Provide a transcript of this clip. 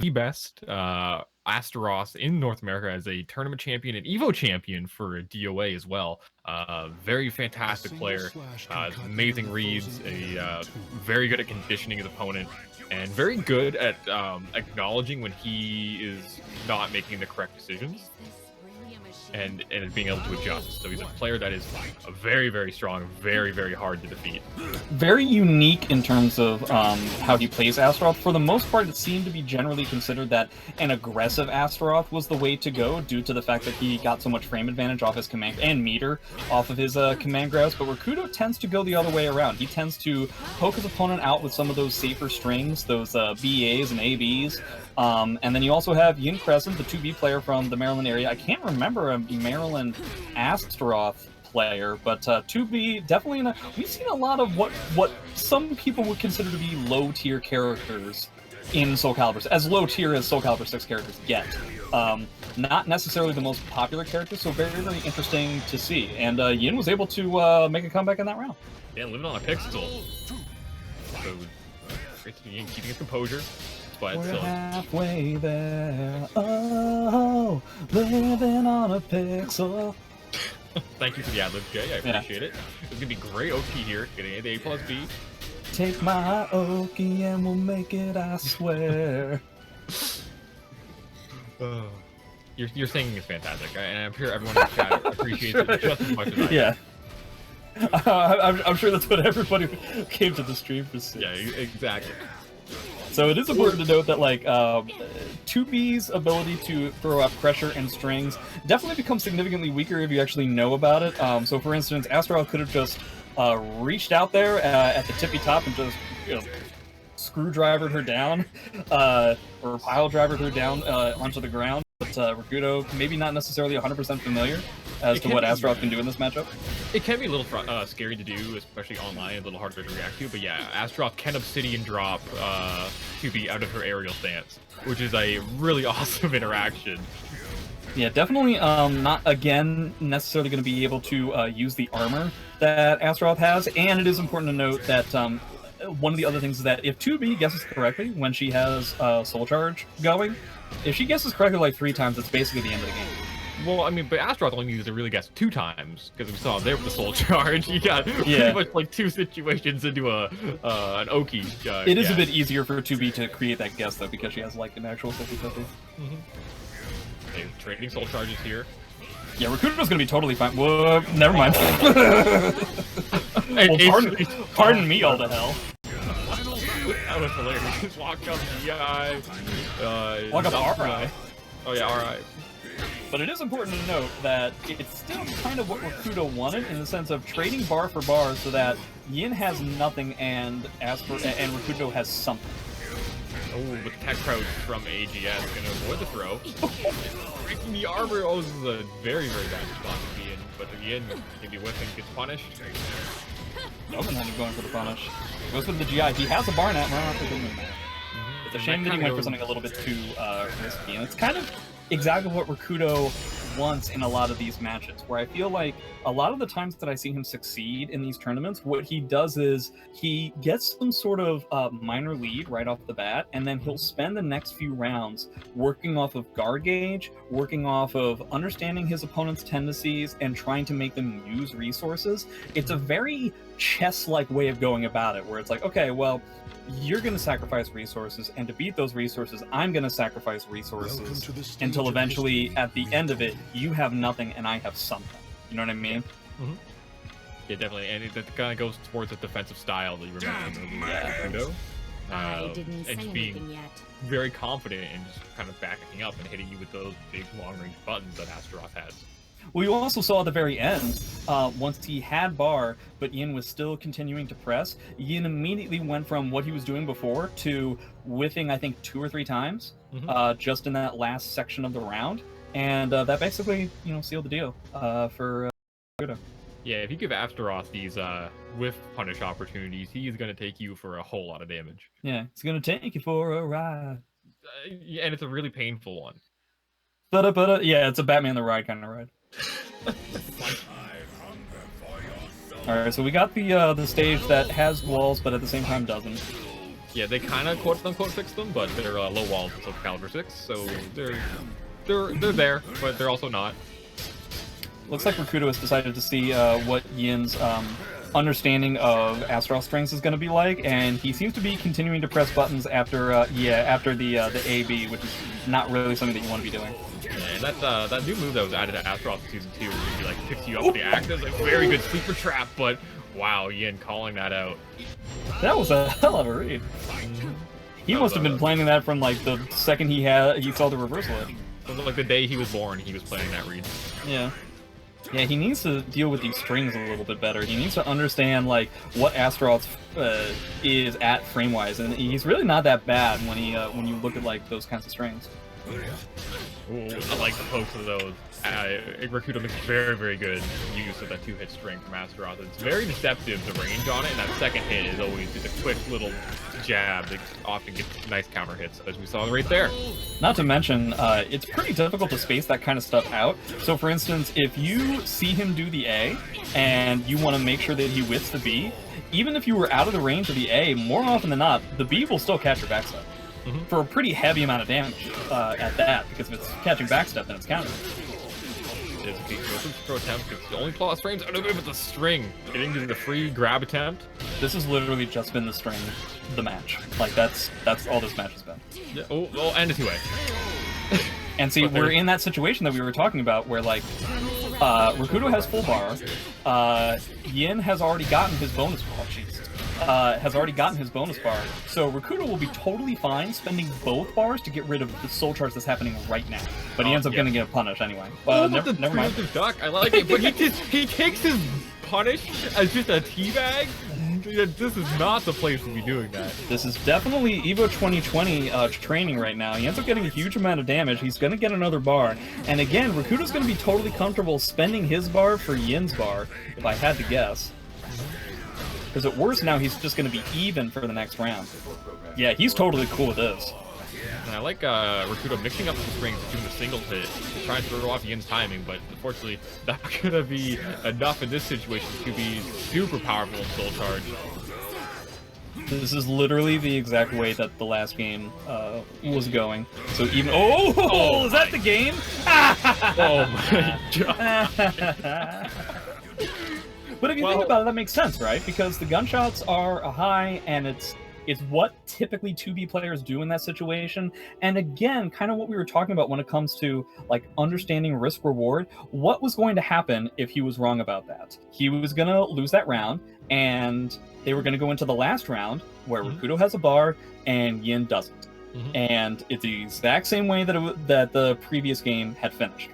the best Astaroth in North America as a tournament champion and Evo champion for DOA as well. Very fantastic player, amazing reads, very good at conditioning his opponent, and very good at acknowledging when he is not making the correct decisions. And being able to adjust. So he's a player that is very, very strong, very, very hard to defeat. Very unique in terms of how he plays Astaroth. For the most part, it seemed to be generally considered that an aggressive Astaroth was the way to go, due to the fact that he got so much frame advantage off his command and meter off of his command grabs. But Rikuto tends to go the other way around. He tends to poke his opponent out with some of those safer strings, those BAs and ABs. And then you also have Yincrescent, the 2B player from the Maryland area. I can't remember a Maryland Astaroth player, but 2B definitely. We've seen a lot of what some people would consider to be low tier characters in Soul Calibur, as low tier as Soul Calibur 6 characters get. Not necessarily the most popular characters, so very, very interesting to see. And Yin was able to make a comeback in that round. Yeah, living on a pixel. So great to be Yin, keeping his composure. But we're halfway there. Oh, living on a pixel. Thank you for the ad-lib, Jay. I appreciate it. It's gonna be great OP here, getting the A+B. Take my Oki and we'll make it, I swear. Your singing is fantastic, and I'm sure everyone in the chat appreciates it just as much as I do. Yeah. I'm sure that's what everybody came to the stream for seeing. Yeah, exactly. So it is important to note that, like, 2B's ability to throw out pressure and strings definitely becomes significantly weaker if you actually know about it. So, for instance, Astaroth could have just reached out there at the tippy top and just, screwdrivered her down, or pile drivered her down onto the ground. But Rikuto, maybe not necessarily 100% familiar as to what Astaroth can do in this matchup. It can be a little scary to do, especially online, a little harder to react to, but yeah, Astaroth can obsidian drop 2B out of her aerial stance, which is a really awesome interaction. Yeah, definitely not, again, necessarily going to be able to use the armor that Astaroth has, and it is important to note that one of the other things is that if 2B guesses correctly when she has Soul Charge going, if she guesses correctly like 3 times, it's basically the end of the game. Well, I mean, but Astaroth only needs to really guess 2 times, because we saw there with the Soul Charge, you got pretty much like 2 situations into an Oki. It is a bit easier for 2B to create that guess, though, because she has like an actual 50-50. Okay, trading Soul Charges here. Yeah, Rikuto's gonna be totally fine. Whoa, never mind. Well, pardon me, all the hell. That was hilarious. Just walk up GI. Walk up RI. Oh yeah, RI. But it is important to note that it's still kind of what Rikuto wanted, in the sense of trading bar for bar so that Yin has nothing and Rikuto has something. Oh, but tech crouch from AGS gonna avoid the throw. Breaking the armor. Oh, this is a very, very bad spot to be in. But Yin, maybe whiffing, gets punished. Doesn't have him going for the punish. Goes for the GI. He has a bar net. It's a shame that he went for something a little bit too risky. And it's kind of exactly what Rikuto wants in a lot of these matches, where I feel like a lot of the times that I see him succeed in these tournaments, what he does is he gets some sort of minor lead right off the bat, and then he'll spend the next few rounds working off of guard gauge, working off of understanding his opponent's tendencies, and trying to make them use resources. It's a very chess-like way of going about it, where it's like, okay, well, you're going to sacrifice resources, and to beat those resources, I'm going to sacrifice resources until eventually, at the end of it, you have nothing and I have something. You know what I mean? Yeah, definitely. And it kind of goes towards a defensive style that you were mentioning with Rikuto. didn't say and just anything being yet. very confident and just kind of backing up and hitting you with those big long-range buttons that Astaroth has. Well, you also saw at the very end, once he had bar, but Yin was still continuing to press, Yin immediately went from what he was doing before to whiffing, I think, 2 or 3 times, just in that last section of the round. And that basically, sealed the deal for Rikuto. Yeah, if you give Astaroth these whiff punish opportunities, he's going to take you for a whole lot of damage. Yeah, it's going to take you for a ride. And it's a really painful one. Yeah, it's a Batman the Ride kind of ride. Alright, so we got the stage that has walls, but at the same time doesn't. Yeah, they kind of quote-unquote fixed them, but they're low walls in Soulcalibur VI, so they're there, but they're also not. Looks like Rikuto has decided to see what Yin's understanding of Astaroth strings is going to be like, and he seems to be continuing to press buttons after after the AB, which is not really something that you want to be doing. Yeah, and that new move that was added to Astaroth in Season 2, where he like picks you up with the active, like very good sleeper trap, but wow, Yin calling that out. That was a hell of a read. He must have been planning that from like the second he saw the reversal edge. It was like the day he was born, he was planning that read. Yeah. Yeah, he needs to deal with these strings a little bit better. He needs to understand like what Astaroth is at frame-wise, and he's really not that bad when you look at like those kinds of strings. Ooh, I like the pokes of those. Rikuto makes very, very good use of that 2-hit string from Astaroth. It's very deceptive, the range on it, and that second hit is always just a quick little jab that often gets nice counter hits, as we saw right there. Not to mention, it's pretty difficult to space that kind of stuff out. So for instance, if you see him do the A, and you want to make sure that he whiffs the B, even if you were out of the range of the A, more often than not, the B will still catch your backstep. For a pretty heavy amount of damage at that, because if it's catching backstep, then it's counter. Is a throw attempt, the only flawless frames out of it with the string. Getting to the free grab attempt. This has literally just been the string, the match. Like that's all this match has been. Yeah, oh, and a 2A. And see, we're in that situation that we were talking about, where like Rikuto has full bar, Yin has already gotten his bonus bar. So Rikuto will be totally fine spending both bars to get rid of the soul charge that's happening right now. But he ends up gonna get punished anyway. Never mind. Duck, I like it, but he takes his punish as just a teabag. This is not the place to be doing that. This is definitely EVO 2020 training right now. He ends up getting a huge amount of damage. He's going to get another bar. And again, Rikuto's going to be totally comfortable spending his bar for Yin's bar, if I had to guess. Because at worst now, he's just going to be even for the next round. Yeah, he's totally cool with this. And I like Rikuto mixing up the strings, doing the single hit to try and throw off Yin's timing, but unfortunately, not going to be enough in this situation to be super powerful in Soul Charge. This is literally the exact way that the last game was going. So even... Oh, is that the game? Oh my god. But if you think about it, that makes sense, right? Because the gunshots are a high, and it's what typically 2B players do in that situation. And again, kind of what we were talking about when it comes to like understanding risk reward. What was going to happen if he was wrong about that? He was going to lose that round, and they were going to go into the last round where Rikuto has a bar and Yin doesn't. And it's the exact same way that the previous game had finished,